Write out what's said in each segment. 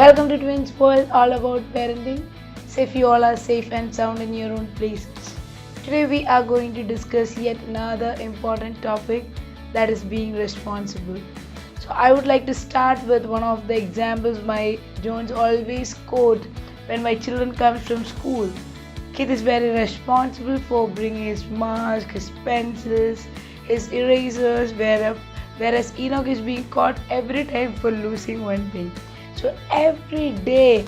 Welcome to Twins World, all about parenting. Safe you all are safe and sound in your own places. Today we are going to discuss yet another important topic, that is being responsible. So I would like to start with one of the examples my Jones always quote when my children comes from school. Kid is very responsible for bringing his mask, his pencils, his erasers, whereas Enoch is being caught every time for losing one thing. So every day,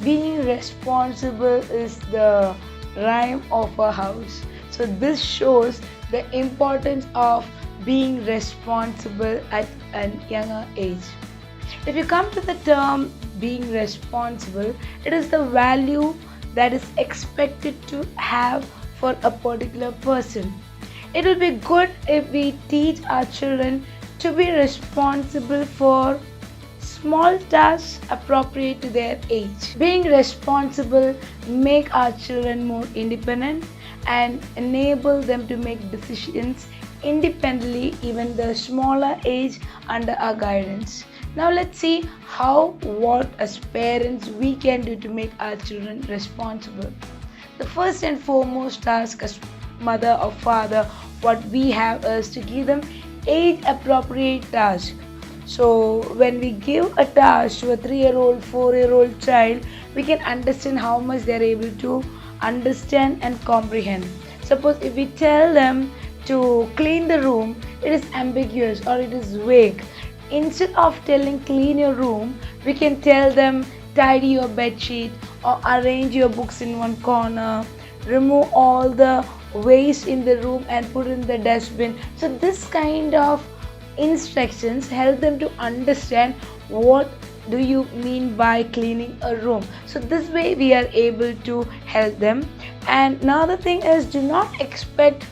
being responsible is the rhyme of a house. So this shows the importance of being responsible at a younger age. If you come to the term being responsible, it is the value that is expected to have for a particular person. It will be good if we teach our children to be responsible for small tasks appropriate to their age. Being responsible make our children more independent and enable them to make decisions independently even the smaller age under our guidance. Now let's see what as parents we can do to make our children responsible. The first and foremost task as mother or father what we have is to give them age appropriate tasks. So when we give a task to a 3-year-old, 4-year-old child, we can understand how much they are able to understand and comprehend. Suppose if we tell them to clean the room, it is ambiguous or it is vague. Instead of telling clean your room, we can tell them tidy your bed sheet or arrange your books in one corner, remove all the waste in the room and put in the dustbin. So this kind of instructions help them to understand what do you mean by cleaning a room. So this way we are able to help them. And another thing is, do not expect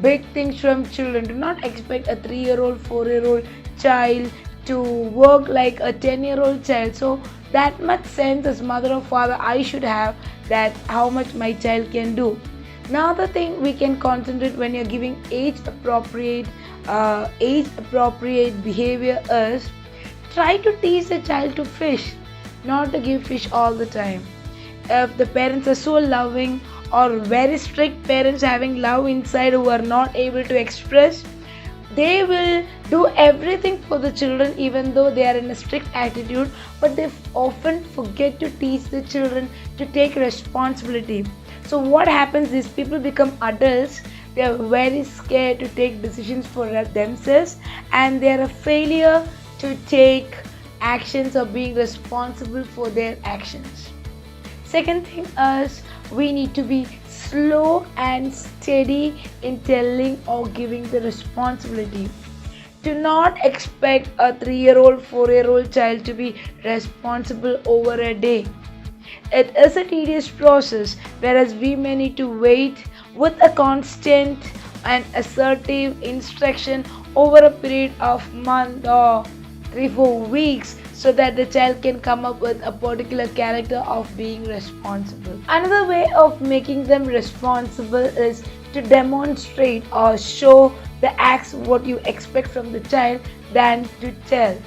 big things from children. Do not expect a 3-year-old, 4-year-old child to work like a 10-year-old child. So that much sense as mother or father I should have, that how much my child can do. Another thing we can concentrate when you're giving age appropriate behavior is try to teach the child to fish, not to give fish all the time. If the parents are so loving or very strict parents having love inside who are not able to express, they will do everything for the children even though they are in a strict attitude, but they often forget to teach the children to take responsibility. So what happens is people become adults, they are very scared to take decisions for themselves and they are a failure to take actions or being responsible for their actions. Second thing is, we need to be slow and steady in telling or giving the responsibility. Do not expect a 3-year-old, 4-year-old child to be responsible over a day. It is a tedious process, whereas we may need to wait with a constant and assertive instruction over a period of month or 3-4 weeks, so that the child can come up with a particular character of being responsible. Another way of making them responsible is to demonstrate or show the acts what you expect from the child than to tell.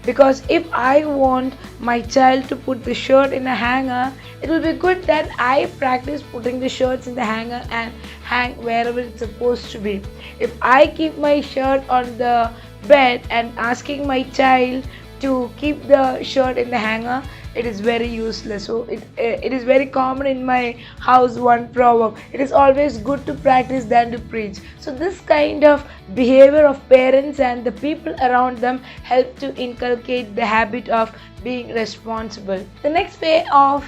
Because if I want my child to put the shirt in a hanger, it will be good that I practice putting the shirts in the hanger and hang wherever it's supposed to be. If I keep my shirt on the bed and asking my child to keep the shirt in the hanger, it is very useless. So it is very common in my house one proverb: it is always good to practice than to preach. So this kind of behavior of parents and the people around them help to inculcate the habit of being responsible. The next way of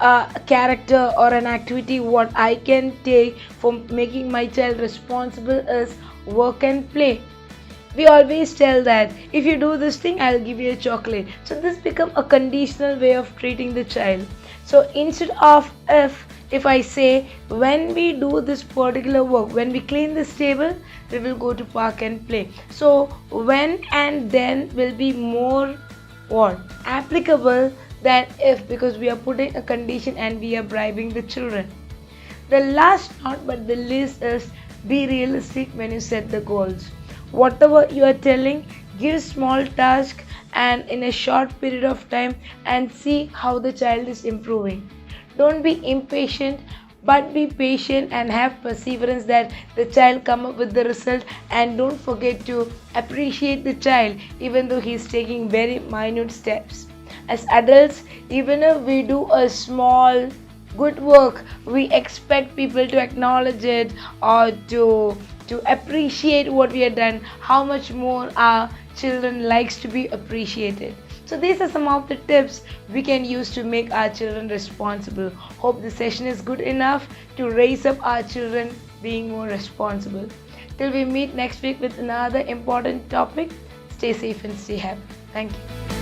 a character or an activity what I can take for making my child responsible is work and play. We always tell that if you do this thing, I'll give you a chocolate. So this become a conditional way of treating the child. So instead of if I say, when we do this particular work, when we clean this table, we will go to park and play. So when and then will be more applicable than if, because we are putting a condition and we are bribing the children. The last not but the least is, be realistic when you set the goals. Whatever you are telling, give small tasks and in a short period of time and see how the child is improving. Don't be impatient, but be patient and have perseverance that the child come up with the result. And don't forget to appreciate the child even though he is taking very minute steps. As adults, even if we do a small good work, we expect people to acknowledge it or to appreciate what we have done. How much more our children likes to be appreciated. So these are some of the tips we can use to make our children responsible. Hope the session is good enough to raise up our children being more responsible. Till we meet next week with another important topic, stay safe and stay happy. Thank you.